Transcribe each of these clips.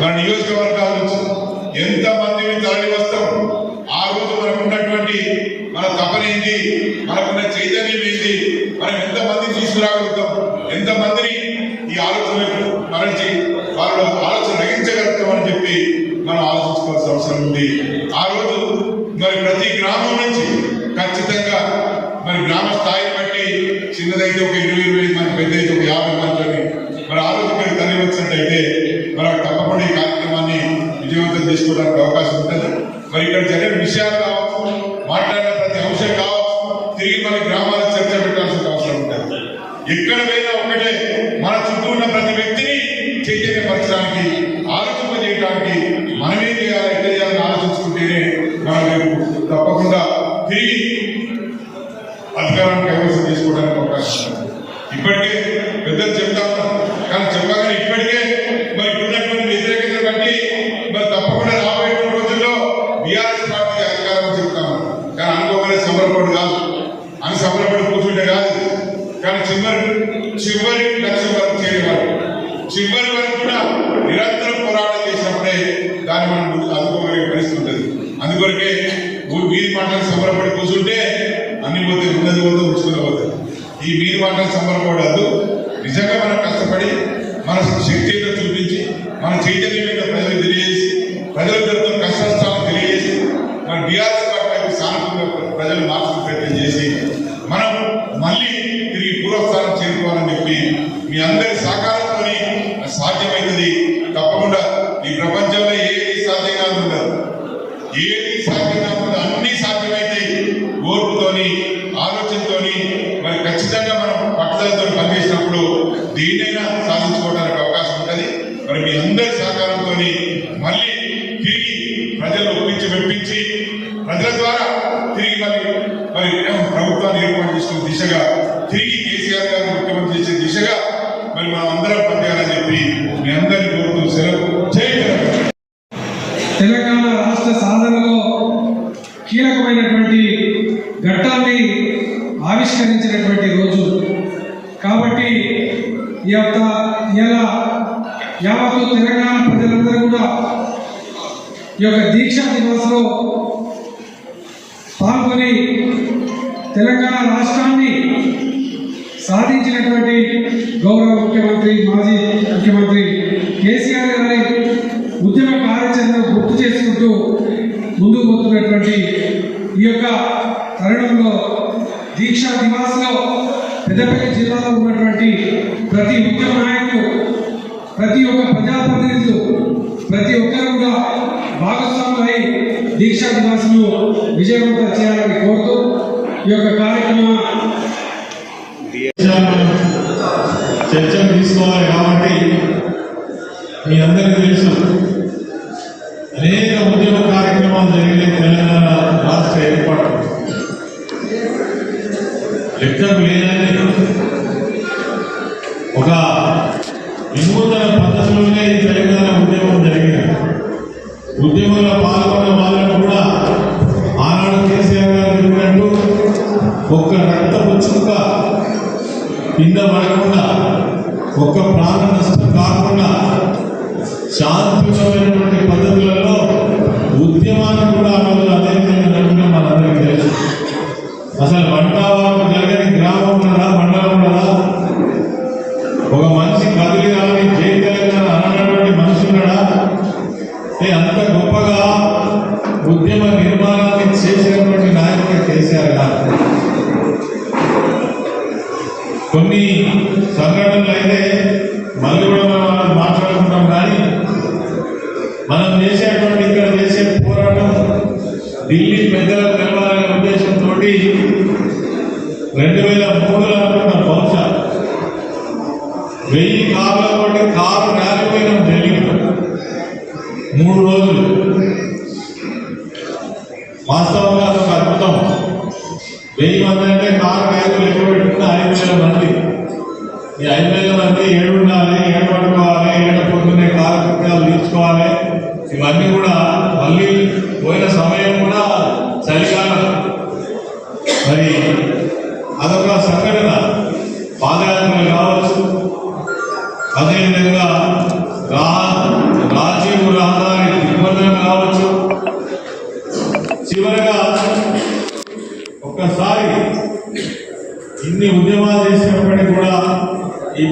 మన నియోజకవర్గాల నుంచి ఎంతమంది తరలి వస్తాం, ఆ రోజు మనకున్నటువంటి మన తపన ఏంటి, మనకున్న చైతన్యం ఏంటి, మనం ఎంతమందిని తీసుకురాగలుగుతాం, ఎంతమందిని ఈ ఆలోచనలకు మరచి వాళ్ళ ఆలోచన రగించగలుగుతామని చెప్పి మనం ఆలోచించుకోవాల్సిన అవసరం ఉంది. ఆ రోజు మరి ప్రతి గ్రామం నుంచి ఖచ్చితంగా మరి గ్రామ స్థాయిని బట్టి చిన్నదైతే ఒక 20-25 మంది, పెద్ద అయితే ఒక 50 మందిని మరి ఆ రోజు మీరు తరలి వచ్చినట్టయితే మరి తప్పకుండా ఈ కార్యక్రమాన్ని విజయవంతం చేసుకోవడానికి అవకాశం ఉంటుంది. మరి ఇక్కడ జరిగిన విషయాలు కావచ్చు, మాట్లాడిన ప్రతి అంశం కావచ్చు, తిరిగి మన గ్రామాల చర్చ పెట్టాల్సిన అవసరం ఉంటుంది. ఎక్కడ పోయినా ఒకటే మన చుట్టూ ఉన్న ప్రతి వ్యక్తిని చైతన్యపరచడానికి, ఆలోచింపజేయడానికి మనమేం చేయాలి, ఎట్లా చేయాలని ఆలోచించుకుంటేనే మనం తప్పకుండా తిరిగి అధికారాన్ని కైవసం చేసుకోవడానికి అవకాశం ఉంది. ఇప్పటికే పెద్దలు చెప్తా ఉన్నాం, కానీ చెప్పగానే ఇప్పటికే మరి ఉన్నటువంటి వ్యతిరేకత బట్టి మరి తప్పకుండా రాబోయే రోజుల్లో బీఆర్ఎస్ పార్టీ అధికారం చెప్తాము. కానీ అనుకోగానే సమరపడు కాదు, అని సమరపడి కూర్చుంటే కాదు, కానీ చివరి లక్ష్యం వరకు చేరేవారు, చివరి వరకు కూడా నిరంతరం పోరాటం చేసినప్పుడే దాన్ని మనం అందుకోగలిగే పరిస్థితి ఉంటుంది. అందుకొరకే వీరి మాటలు సమరపడి కూర్చుంటే అన్ని పోతే ఉన్నది పోతే ఉంచుకుని పోతుంది. ఈ వీరి మాటలు సమరపడద్దు. నిజంగా మనం కష్టపడి మన శక్తితో చూపించి మన చైతన్యం మీద ప్రజలకు తెలియజేసి, ప్రజల జరుగుతున్న కష్టాలను తెలియజేసి, మన బీఆర్ఎస్ పార్టీ సానుకూలంగా ప్రజలు మార్చుకు ప్రయత్నం చేసి మనం మళ్ళీ తిరిగి పూర్వస్థానం చేరుకోవాలని చెప్పి మీ అందరి సహకారంతో సాధ్యమవుతుంది. తప్పకుండా ఈ ప్రపంచంలో ఏది సాధ్యంగా ఉండదు, ఏది సాధ్యంగా ఉండదు, అన్ని సాధ్యమైతాయి. ఓర్పుతోని, ఆలోచనతోని మరి ఖచ్చితంగా మనం పట్టుదలతో పనిచేసినప్పుడు దేన్నైనా సాధించుకోవడానికి అవకాశం ఉంటుంది. మరి మీ అందరి సహకారంతో మళ్ళీ తిరిగి ప్రజలు ఒప్పించి మెప్పించి ప్రజల ద్వారా తిరిగి మరి ప్రభుత్వాన్ని ఏర్పాటు చేసుకునే దిశగా, తిరిగి కేసీఆర్ గారిని ముఖ్యమంత్రి చేసే దిశగా మరి మనం అందరం పనిచేయాలని చెప్పి మీ అందరినీ కోరుతూ సెలవు. తెలంగాణ రాష్ట్ర సాధనలో కీలకమైనటువంటి ఘట్టాన్ని ఆవిష్కరించినటువంటి రోజు కాబట్టి ఇలా యావత్తు తెలంగాణ ప్రజలందరూ కూడా ఈ యొక్క దీక్షా దివస్లో పాల్గొని తెలంగాణ రాష్ట్రాన్ని సాధించినటువంటి గౌరవ ముఖ్యమంత్రి, మాజీ ముఖ్యమంత్రి కేసీఆర్ గారి ఉద్యమ కార్యాచరణను గుర్తు చేసుకుంటూ ముందుకు పోతున్నటువంటి ఈ యొక్క తరుణంలో దీక్షా దివాస్లో పెద్దపల్లి జిల్లాలో ఉన్నటువంటి ప్రతి ఉద్యమ నాయకులు, ప్రతి ఒక్క ప్రజాప్రతినిధులు, ప్రతి ఒక్కరు కూడా భాగస్వాములై దీక్షా దివాస్ను విజయవంతం చేయాలని కోరుతూ ఈ యొక్క కార్యక్రమం చర్చలు తీసుకోవాలి. కాబట్టి మీ అందరికీ తెలుసు అనేక ఉద్యమ కార్యక్రమాలు జరిగిన తెలంగాణ రాష్ట్ర ఏర్పాటు లెక్కకు లేదని ఒక వినూతన పద్ధతిలోనే ఈ తెలంగాణ ఉద్యమం జరిగింది. ఉద్యమంలో పాల్గొన్న వాళ్ళకు కూడా ఆనాడు కేసీఆర్ గారు చెప్పినట్టు ఒక్క రక్తపు చుక్క కింద పడకుండా, ఒక్క ప్రాణ నష్టం కాకుండా శాంతియుతమైనటువంటి పద్ధతులలో ఉద్యమాన్ని కూడా ఆ రోజు అదే విధంగా నడపడం మనందరికీ తెలుసు. అసలు వంటవాకు జరగని గ్రామం ఉన్నదా, మండలం ఉన్నదా, ఒక మనిషి కదిలి రాని జై తెలంగాణ అన్నటువంటి మనిషి ఉన్నాడా? అంత గొప్పగా ఉద్యమ నిర్మాణాన్ని చేసినటువంటి నాయకుడు కేసీఆర్ గారు. కొన్ని సంఘటనలు అయితే మళ్ళీ కూడా మనం మాట్లాడుకుంటాం, కానీ మనం చేసేటువంటి ఇక్కడ చేసే పోరాటం ఢిల్లీ పెద్దలకు తెలవాలనే ఉద్దేశంతో 2003లో అనుకున్న బహుశా 1000 కార్లతోటి కారు ర్యాలీపోయినాం ఢిల్లీలో 3 రోజులు. వాస్తవంగా అదొక అద్భుతం. 1000 మంది అంటే కారు ర్యాలీ లెక్క పెట్టుకుంటే 5000 మంది. ఈ 5000 మంది ఏడు ఉండాలి, ఏడు పడుకోవాలి, ఏడు పొద్దున్నే కారు కృత్యాలు తీర్చుకోవాలి. ఇవన్నీ కూడా మళ్ళీ పోయిన సమయం కూడా చలికాలం. మరి అదొక సంఘటన. పాదయాత్రలు కావచ్చు, అదేవిధంగా రాజీవ్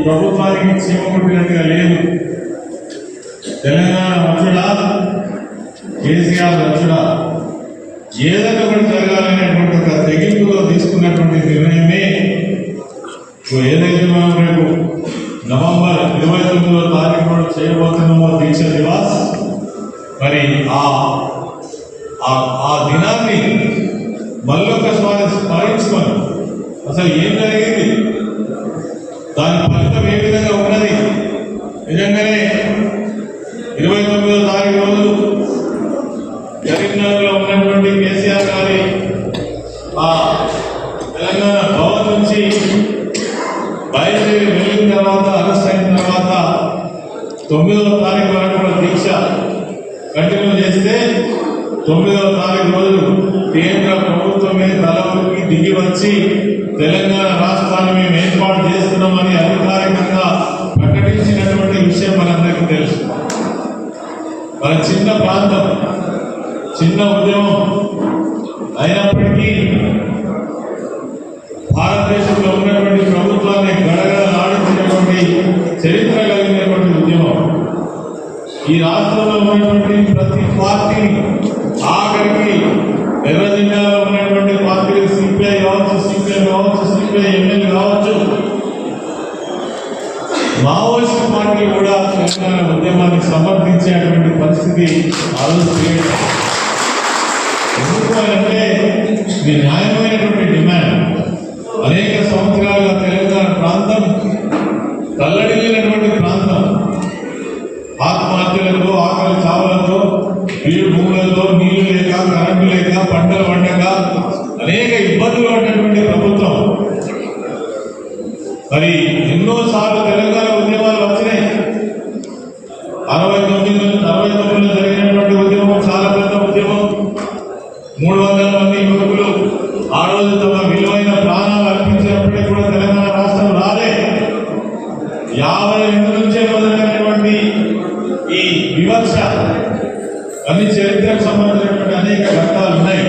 ప్రభుత్వానికి చీమ కొట్టినట్టుగా లేదు. తెలంగాణ వచ్చుడా, కేసీఆర్ వచ్చుడా, ఏదైనా ఒకటి జరగాలనేటువంటి ఒక తెగింపులో తీసుకున్నటువంటి నిర్ణయమే ఏదైతే మనం రేపు నవంబర్ 29వ తారీఖు చేయబోతున్నామో దీక్ష దివాస్. మరి ఆ దినాన్ని మళ్ళొకసారి స్మరించుకొని అసలు ఏం జరిగింది, దాని ఫలితం ఏ విధంగా ఉన్నది. నిజంగానే 29వ తారీఖు రోజు కరీంనగర్లో ఉన్నటువంటి కేసీఆర్ గారి ఆ తెలంగాణ భవన్ నుంచి బయలుదేరి వెళ్ళిన తర్వాత, అరెస్ట్ అయిన తర్వాత 9వ తారీఖు వరకు కూడా దీక్ష కంటిన్యూ చేస్తే 9వ తారీఖు రోజు కేంద్ర ప్రభుత్వమే తలకి దిగి వచ్చి తెలంగాణ రాష్ట్రాన్ని మేము ఏర్పాటు చేస్తున్నామని అధికారికంగా ప్రకటించినటువంటి విషయం మనందరికీ తెలుసు. మన చిన్న ప్రాంతం, చిన్న ఉద్యమం అయినప్పటికీ భారతదేశంలో ఉన్నటువంటి ప్రభుత్వాన్ని గడగడలాడించినటువంటి చరిత్ర కలిగినటువంటి ఉద్యమం. ఈ రాష్ట్రంలో ఉన్నటువంటి ప్రతి పార్టీని, ఆఖరికి ఎర్ర జిల్లాలో ఉన్నటువంటి పార్టీలు సిపిఐ కావచ్చు, సిపిఎం కావచ్చు, సిపిఐ ఎంఎల్ కావచ్చు, మావోయిస్ట్ పార్టీ కూడా తెలంగాణ ఉద్యమాన్ని సమర్థించేటువంటి పరిస్థితి ఆ రోజు క్రియేట్. ఎందుకు అంటే ఇది న్యాయమైనటువంటి డిమాండ్. అనేక సంవత్సరాలుగా తెలంగాణ ప్రాంతం తల్లడిల్లినటువంటి ప్రాంతం. ఆత్మహత్యలతో, ఆకలి చావులతో, వీడు భూములతో, నీళ్లు లేక, కరెంటు లేక, పంటలు పండక అనేక ఇబ్బందులు ఉన్నటువంటి ప్రభుత్వం. మరి ఎన్నోసార్లు తెలంగాణ ఉద్యమాలు వచ్చినాయి. 69లో జరిగినటువంటి ఉద్యమం చాలా పెద్ద ఉద్యమం. 300 మంది యువకులు ఆ రోజు తమ విలువైన ప్రాణాలు అర్పించినప్పటికీ కూడా తెలంగాణ రాష్ట్రం రాలే. 52 నుంచే మొదలైనటువంటి ఈ వివక్ష అన్ని చరిత్రకు సంబంధించినటువంటి అనేక ఘట్టాలు ఉన్నాయి.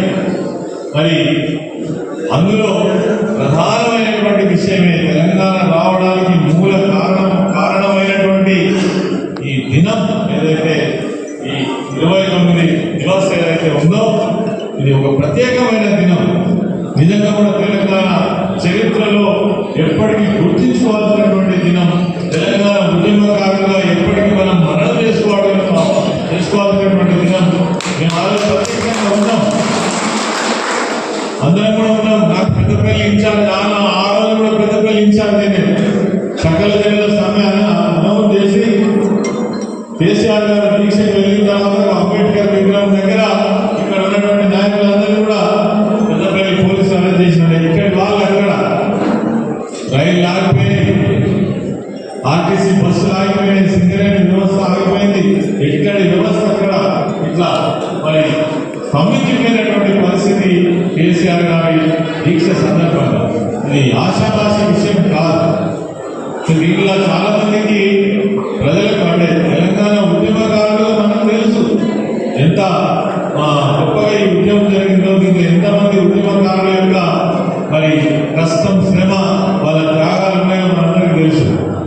మరి అందులో ప్రధానమైనటువంటి విషయమే తెలంగాణ రావడానికి మూల కారణమైనటువంటి ఈ దినం ఏదైతే ఈ 29 దివస్ ఏదైతే ఉందో ఇది ఒక ప్రత్యేకమైన దినం. నిజంగా కూడా తెలంగాణ చరిత్రలో ఎప్పటికీ గుర్తించుకోవాల్సినటువంటి దినం. తెలంగాణ ఉద్యమకారులుగా ఎప్పటికీ మనం మరణం చేసుకోవాల్సినటువంటి దినం. మేము ఆ రోజు ప్రత్యేకంగా ఉన్నాం, అందరం కూడా ఉన్నాం. నాకు పెద్దపల్లి ఇన్ఛార్జ్ ఆ రోజు కూడా పెద్దపల్లి ఇన్ఛార్జ్ నేను సకల జిల్లా సమయాన్ని అనౌన్స్ చేసి కేసీఆర్ గారు దీక్షకు వెళ్ళిన తర్వాత అంబేద్కర్ విగ్రహం దగ్గర ఇక్కడ ఉన్నటువంటి నాయకులందరూ కూడా పెద్దపల్లి పోలీసులు అరెస్ట్ చేసినాడు. ఇక్కడ వాళ్ళు అక్కడ రైలు ఆగిపోయింది, ఆర్టీసీ బస్సులు ఆగిపోయినాయి, సింగరేణి వ్యవస్థ ఆగిపోయింది. ఎక్కడి వ్యవస్థ అక్కడ ఇట్లా మరి స్తంభించిపోయినటువంటి పరిస్థితి కేసీఆర్ గారి దీక్ష సందర్భంగా. ఇది ఆశాభాషి విషయం కాదు. దీనిలో చాలా మందికి ప్రజలకు అంటే తెలంగాణ ఉద్యమకారులు మనకు తెలుసు ఎంత గొప్పగా ఈ ఉద్యమం జరిగిందో, దీంట్లో ఎంతమంది ఉద్యమకారుల యొక్క మరి కష్టం, శ్రమ, వాళ్ళ త్యాగాలు ఉన్నాయో మనందరికీ తెలుసు.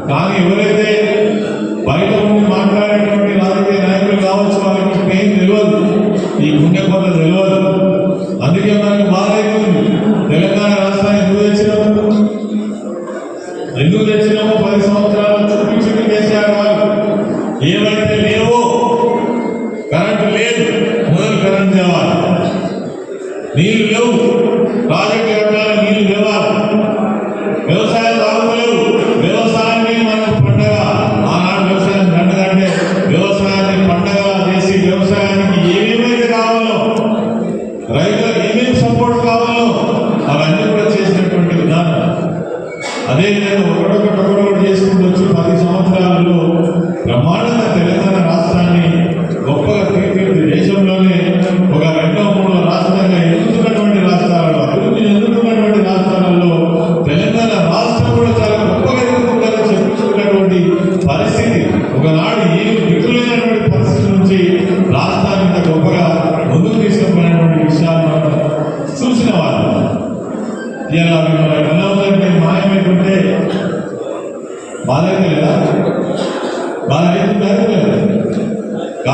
కానీ ఎవరైతే బయట ఉండి మాట్లాడేటువంటి రాజకీయ నాయకులు కావచ్చు, వాళ్ళకి ఏం తెలియదు, ఈ గుండె కొత్త తెలియదు. అందుకే మనకు బాధ అవుతుంది. తెలంగాణ రాష్ట్రాన్ని ఎందుకు తెచ్చినామో 10 సంవత్సరాలు చూపించింది కేసీఆర్ వాళ్ళు. ఏవైతే లేవో, కరెంటు లేదు, మొదలు కరెంటు తేవాలి, నీళ్లు లేవు, ప్రాజెక్టు కట్టాలి, నీళ్లు తేవాలి, వ్యవసాయం తాగులేవు, వ్యవసాయాన్ని మనకు పండగ. ఆనాడు వ్యవసాయం పండగ అంటే వ్యవసాయాన్ని పండగ చేసి వ్యవసాయానికి ఏమేమైతే కావాలో, రైతులకు ఏమేమి సపోర్ట్ కావాలో అవన్నీ కూడా చేసినటువంటి విధానం. అదేవిధంగా ఒకటొకటి చేసుకుంటూ వచ్చి 10 సంవత్సరాలలో బ్రహ్మాండంగా తెలంగాణ రాష్ట్రాన్ని గొప్పగా తీర్చిదిద్ది దేశంలోనే ఒక 2-3 రాష్ట్రంగా ఎదుగుతున్నటువంటి రాష్ట్రాలలో అభివృద్ధి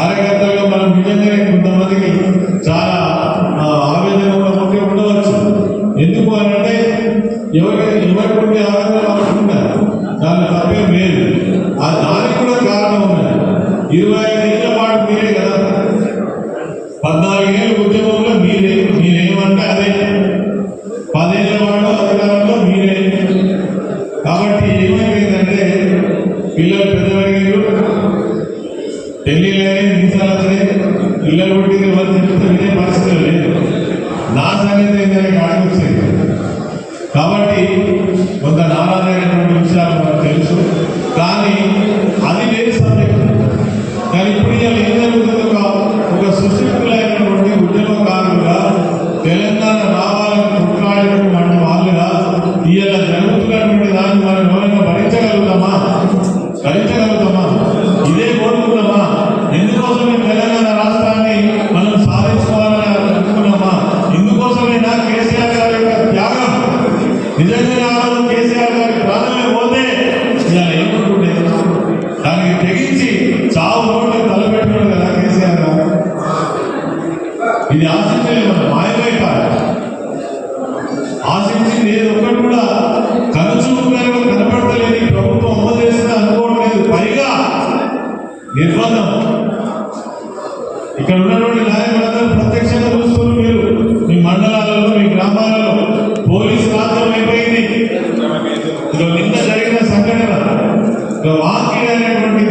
కార్యకర్తలుగా మనం నిజంగానే కొంతమందికి చాలా ఆవేదన ఉంటే ఉండవచ్చు. ఎందుకు అని అంటే ఎవరికి ఉండే ఆవేదన వాళ్ళకు ఉంటారు, దాని తప్పేం లేదు. దానికి కూడా కారణం ఉన్నది. 25 ఏళ్ల పాటు మీరే కదా, 14 ఏళ్ళ ఉద్యమంలో మీరేమంటే అదే, 10 ఏళ్ల పాటు అధికారంలో మీరే. కాబట్టి ఏమైందంటే పిల్లలు పెద్దవాళ్ళు పెళ్లిళ్ళని మీసాలే పిల్లలు పుట్టింది వాళ్ళు చెప్తే వినే పరిస్థితులు లేదు. నా సంగతి ఏంటనే కాడికి వచ్చింది. కాబట్టి కొంత నారాయణమైనటువంటి విషయాలు మనకు తెలుసు, కానీ అది లేదు సబ్జెక్ట్. కానీ ఇప్పుడు ఇవాళ ఏం జరుగుతుంది, ఒక సుశిక్షితులైనటువంటి ఉద్యమకారులుగా తెలంగాణ రావాలని కొట్లాడినటువంటి వాళ్ళుగా ఇవాళ జరుగుతున్నటువంటి దాన్ని మనం ఎవరైనా భరించగలుగుతామా? ఇదే కోరుకుందామా? ఎందుకోసమే తెలంగాణ రాష్ట్రాన్ని మనం సాధించుకోవాలని అనుకున్నామా? ఇందుకోసమైనా కేసీఆర్ గారి యొక్క త్యాగం నిజంగా కేసీఆర్ గారి ప్రాణమే పోతే ఇలా ఏమనుకుంటే దానికి తెగించి చావు రోడ్లు తలపెట్టినాడు కదా కేసీఆర్ గారు. ఇది ఆశించలేదు, మనం మాయమైపోయాలి. ఆశించింది ఏదో ఒకటి కూడా కనుచూపులకు కనపడతలేని ప్రభుత్వం అమలు చేస్తుందని అనుకోవట్లేదు. పైగా నిర్బంధం. ఇక్కడ ఉన్నటువంటి నాయకులందరూ ప్రత్యక్షంగా చూస్తున్నారు. మీరు మీ మండలాలలో, మీ గ్రామాలలో పోలీసు రాజ్యం అయిపోయింది. నిన్న జరిగిన సంఘటన వాకిడి అనేటువంటి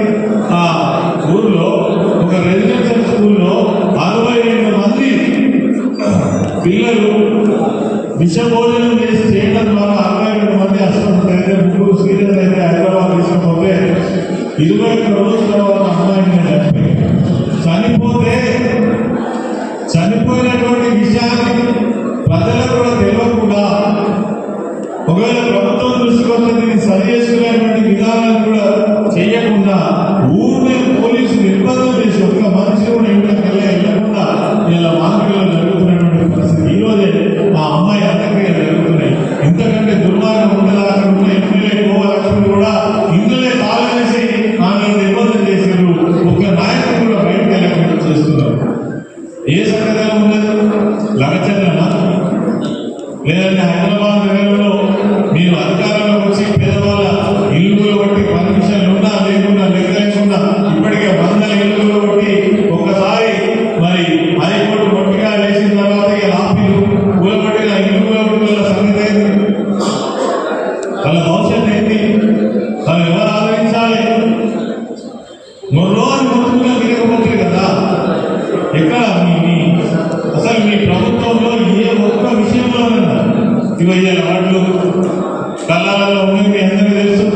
ఊర్లో, ఒక రెసిడెన్షియల్ స్కూల్లో 62 మంది పిల్లలు విష భోజనం చేసి చేయడం ద్వారా 62 మంది అస్వస్థత అయితే, 3 సీరియస్ అయితే హైదరాబాద్ తీసుకుపోతే 21 రోజుల తర్వాత అమ్మాయిని చనిపోయినటువంటి విషయాన్ని ప్రజలకు కూడా తెలియకుండా, ఒకవేళ ప్రభుత్వం దృష్టికి వస్తే దీన్ని సరి చేసుకునేటువంటి విధానాన్ని కూడా చేయకుండా ఊరిని పోలీసు నిర్బంధం చేసి ఒక్క మనిషి కూడా ఇంటికి వెళ్ళకుండా ఇలా మార్కెట్లో జరుగుతున్నటువంటి పరిస్థితి. ఈ రోజే ఆ అమ్మాయి అంత్యక్రియలు జరుగుతున్నాయి. ఇంతకంటే దుర్మార్గం ఉండదాకుండా ఎమ్మెల్యే గోలక్ష్మి కూడా ఇందులో తాళ వేసి ఆమె నిర్బంధం చేశారు. ఒక నాయకుడు కూడా బయటకు వెళ్ళకుండా చేస్తున్నారు. ఏ సంగతిలో ఉన్నది? లగచంద్రనా? లేదంటే హైదరాబాద్ నగరంలో మీరు అధికారంలోకి వచ్చి పేదవాళ్ళ ఇల్లులు బట్టి పర్మిషన్లు ఉన్నా లేకుండా లెక్క లేకుండా ఇప్పటికే 100 ఇల్లులు బట్టి ఒక్కసారి మరి హైకోర్టు మొట్టిగా వేసిన తర్వాత ఆఫీలు కూలబట్టిన ఇల్లు సంగతి ఏంటి? వాళ్ళ భవిష్యత్తు ఏంటి? వాళ్ళు ఎవరు ఆదరించాలి? రోజు మొత్తంగా తిరగబోతుంది కదా. ఎక్కడ అసలు మీ ప్రభుత్వంలో ఏ ఒక్క విషయంలో ఇవయ్యాల వాటిలో కళ్ళాలలో ఉన్నవి మీ అందరికీ తెలుసు.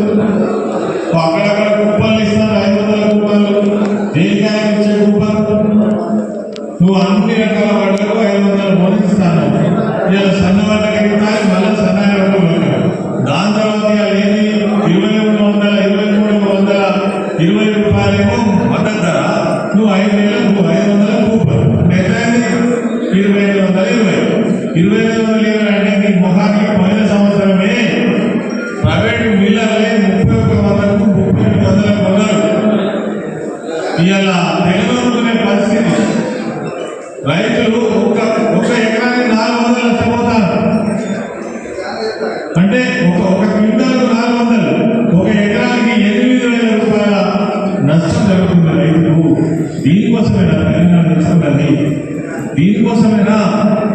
అక్కడక్కడ కుప్పలు ఇస్తారు, 500 కుప్పలు. దేనికైనా ఇచ్చే కుప్పలు నువ్వు అన్ని రకాల వాటిలకు 500 బోధిస్తాను. ఇలా సన్న వాటికి ఇస్తాను, మళ్ళీ సన్నాయి వాటికి. దాని తర్వాత ఏంటి? 2220 రూపాయలేమో మద్దతు ధర. నువ్వు 5,500 కూపన్. ఎట్లయింది? 2,520 అంటే నీ ముఖానికి పోయిన సంవత్సరమే ప్రైవేట్ మిల్లర్లే 31,000కు 38,000 కొన్నారు. ఇలా తెలంగాణలోనే పరిస్థితి. రైతులు ఒక ఎకరానికి 400 నష్టపోతారు. అంటే ఒక క్వింటాల్ 400, ఒక ఎకరానికి 8,000 రూపాయల నష్టం జరుగుతుంది రైతుకు. దీనికోసమేనా తెలంగాణ తెచ్చుకున్నది? దీనికోసమేనా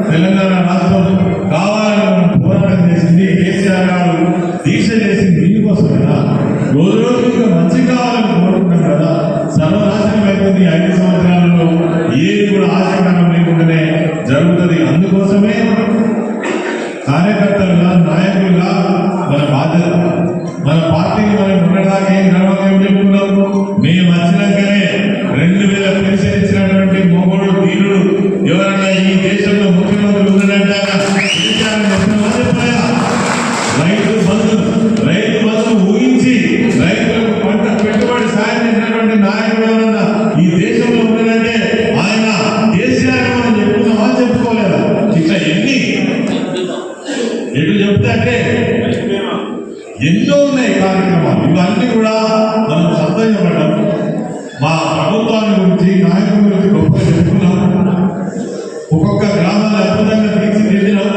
తెలంగాణ రాష్ట్రం కావాలని పోరాటం చేసింది? కేసీఆర్ గారు దీక్ష చేసింది దీనికోసమేనా? రోజు రోజుగా మంచి కావాలని కోరుకుంటాం కదా. సర్వనాశనం అయిపోయింది 5 సంవత్సరాలలో. ఏది కూడా ఆశకరం లేకుండానే జరుగుతుంది. అందుకోసమే కార్యకర్తలుగా, నాయకులుగా మన బాధ్యత, మన పార్టీని మనం ఉండడానికి ఏం గర్వంగా చెప్పుకున్నాం. మేము వచ్చినాకనే 2,000 పెన్షన్ ఇచ్చినటువంటి మొగోడు వీరుడు ఎవరన్నా ఈ దేశంలో ముఖ్యమంత్రి ఉన్నాడంటే రైతు బంధు ఊహించి రైతులకు పంట పెట్టుబడి సాయం చేసినటువంటి నాయకుడు ఎవరన్నా ఈ దేశంలో ఉన్నాడంటే ఆయన కేసీఆర్ మనం చెప్పుకున్నామా, చెప్పుకోలేదా? ఇట్లా ఎటు చెప్తే అంటే ఎన్నో ఉన్నాయి కార్యక్రమాలు. ఇవన్నీ కూడా మనం సంతోషపడ్డాం. మా ప్రభుత్వాన్ని గురించి నాయకుల గురించి గొప్పగా చెప్పుకున్నాం. ఒక్కొక్క గ్రామాన్ని అద్భుతంగా తీర్చిదిద్దినాం.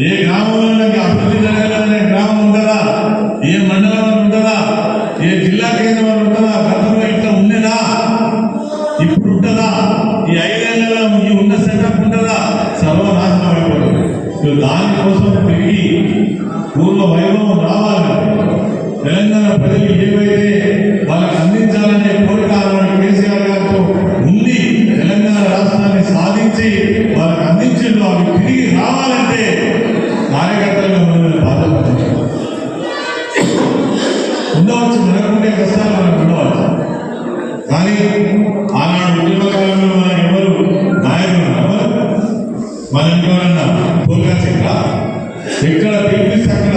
ఏ గ్రామంలో అభివృద్ధి జరగాలనే గ్రామం ఉంటుందా, ఏ మండలం ఉంటుందా, ఏ జిల్లా కేంద్రం ఉంటుందా, గతంలో ఇట్లా ఉండేదా, ఇప్పుడు ఉంటుందా, ఈ 5 ఏళ్లలో ఈ ఉన్న సెటప్ ఉంటుందా, సర్వనాశనం అయిపోతుంది. దానికోసం తిరిగి పూర్వ వైభవం రావాలంటే తెలంగాణ ప్రజలు ఏవైతే వాళ్ళకి అందించాలనే కోరిక కేసీఆర్ గారితో ఉంది, తెలంగాణ రాష్ట్రాన్ని సాధించి వాళ్ళకి అందించిందో అవి తిరిగి రావాలంటే కార్యకర్తలుగా బాధ్యత ఉండవచ్చు. మనకుండే కష్టాలు మనకు ఉండవచ్చు, కానీ ఆనాడు ఉద్యమకాలంలో మనం ఎవరు నాయకులు మనం ఇంకెవరన్నా కోల్గా చెక్క ఎక్కడ పిలిపిస్తే అక్కడ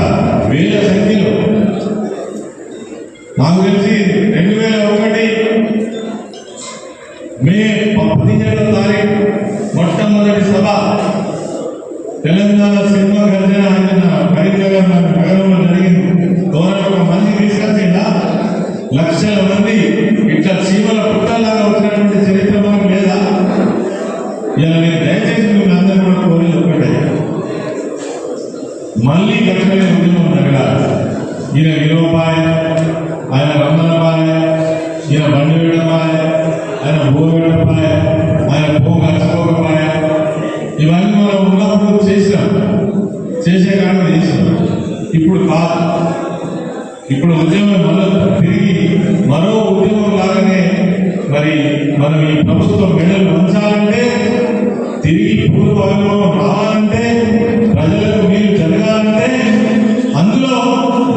వేల సంఖ్యలో. నాకు తెలిసి 2001 మే 17వ తారీఖు మొట్టమొదటి సభ తెలంగాణ సినిమా గర్జన కరీంనగర్ నగరంలో జరిగింది. ఒక మంది తీసుకొచ్చిందా, లక్షల మంది ఇట్లా చీమల పుట్టలాగా వచ్చినటువంటి చరిత్ర మనకు లేదా? ఇలా నేను దయచేసి మీరు అందరూ కూడా కోరేది ఒకటే, మళ్ళీ గట్టిన ఉద్యమం జరగాలి. ఈయన విలువపాయ, ఆయన రమ్మనపాయ, ఈయన బండి వేడపాయ, ఆయన భూగడపాయ, ఆయన భూగడపాయ, ఇవన్నీ మనం ఉన్నప్పుడు చేసినాం, చేసే కారణం చేసినాం. ఇప్పుడు కాదు, ఇప్పుడు ఉద్యమం మళ్ళీ తిరిగి మరో ఉద్యమం లాగానే మరి మనం ఈ ప్రభుత్వం మెడలు ఉంచాలంటే, తిరిగి పూర్వ వైభవం రావాలంటే, ప్రజలకు మీరు జరగాలంటే అందులో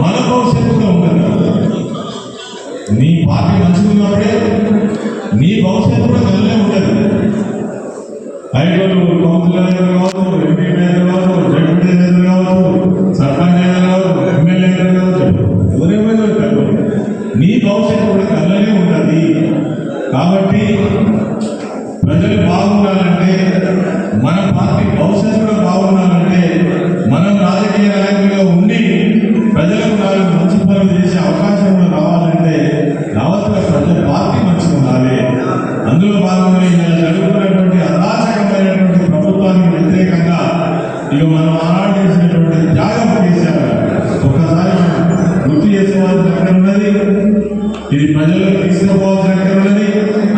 మన భవిష్యత్తు కూడా ఉంటుంది. నీ పార్టీ మంచుకున్నప్పుడే నీ భవిష్యత్తు కూడా నల్లే ఉంటుంది. ఐదు కౌన్సిలర్ కావచ్చు, ఎంపీ కావచ్చు, జడ్పీ కావచ్చు, సర్పంచ్ కావచ్చు, ఎమ్మెల్యే కావచ్చు, ఎవరేమైనా నీ భవిష్యత్తు కూడా కళ్ళనే ఉంటుంది. కాబట్టి ప్రజలు బాగుండాలంటే, మన పార్టీ భవిష్యత్తు కూడా బాగుండాలంటే, మనం రాజకీయ నాయకులుగా ఉండి ప్రజలకు నాలుగు మంచి పనులు చేసే అవకాశం కూడా రావాలంటే రావచ్చుగా ప్రజల పార్టీ మంచిగా ఉండాలి. అందులో భాగంగా జరుగుతున్నటువంటి అరాచకమైనటువంటి ప్రభుత్వానికి వ్యతిరేకంగా ఇక మనం ఆనాడు చేసినటువంటి త్యాగం చేశారు. ఒకసారి గుర్తు చేసుకోవాల్సిన అక్కడ ఉన్నది, ఇది ప్రజలకు తీసుకుపోవాల్సిన అక్కడ ఉన్నది.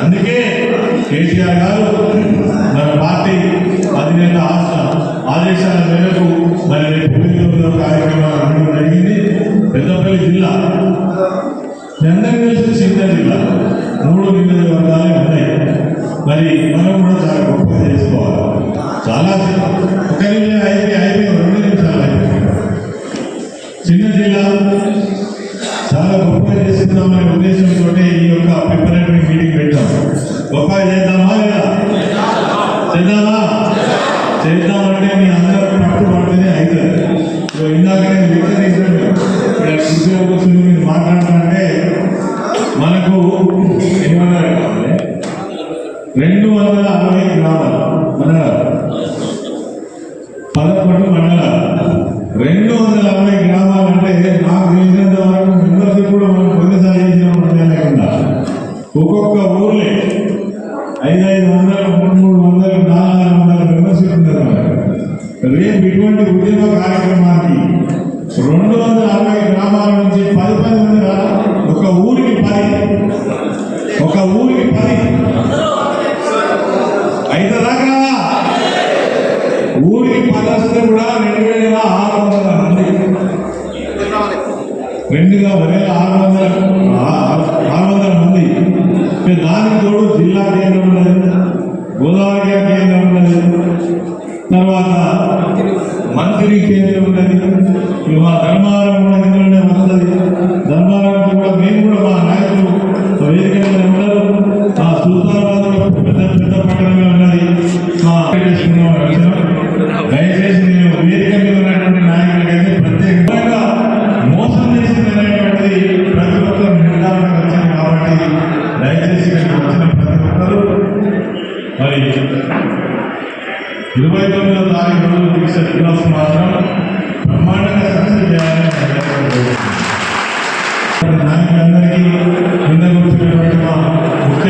అందుకే కేసీఆర్ గారు మన పార్టీ అధినేత ఆదేశాల మేరకు మరి రేపు 9వ కార్యక్రమాలు అనడం జరిగింది. పెద్దపల్లి జిల్లా అందరికీ తెలిసిన చిన్న జిల్లా, 3 నియోజకవర్గాలే ఉన్నాయి. మరి మనం కూడా చాలా గొప్పగా చేసుకోవాలి. చాలా ఒక నిమిషం అయిపోయింది, 2 నిమిషాలు అయిపోయింది. చిన్న జిల్లా చాలా గొప్పగా చేసుకుందామనే ఉద్దేశంతో ఈ యొక్క ప్రిపరేటరీ మీటింగ్ పెట్టాం. గొప్పగా చేద్దామా లేదా? చేద్దామంటే మీ అందరూ పట్టు పడితేనే అవుతుంది. ఇందాక నేను విచారించాను, ఇక్కడ కుర్చీలో కూర్చుని మీరు మాట్లాడాలంటే మనకు ఏమన్నా 260 గ్రామాలు మండలాలు, 11 మండలాలు, 260 గ్రామాలు అంటే నాకు తెలిసినంత వరకు మెంబర్స్ కూడా మనం కొన్నిసార్లు చేసిన లేకుండా ఒక్కొక్క ఊర్లే 500, 300, 400 మెంబర్షిప్ ఉంటుంది. రేపు ఇటువంటి ఉద్యమ కార్యక్రమానికి 260 గ్రామాల నుంచి 10 మంది రాదు. ఒక ఊరికి 10 5 దాకా ఊరికి 10 వస్తే కూడా 2600 మంది, 2600 మంది. దానికి తోడు జిల్లా కేంద్రం ఉన్నది, గోదావరి కేంద్రం ఉన్నది, తర్వాత మంత్రి కేంద్రం ఉన్నది, మా ధర్మారం కూడా ఇందులోనే వస్తుంది. ధర్మారం కూడా మేము కూడా మా నాయకులు వేదిక మీద ఉండరు. మా సుల్తానాబాద్ పెద్ద పట్టణమే ఉన్నది. మా దయచేసి నేను వేదిక మీద ఉన్నటువంటి నాయకులకైతే ప్రత్యేకంగా మోసం చేసింది అనేటువంటిది ప్రతి ఒక్కరు నిర్ధారణకు వచ్చింది. కాబట్టి దయచేసి వచ్చిన ప్రతి ఒక్కరు మరి 29వ తారీఖు రోజు దీక్ష దివస్ మాత్రం బ్రహ్మాండంగా సక్సెస్ చేయాలని నాయకులందరికీ కింద కూర్చున్నటువంటి మా ముఖ్య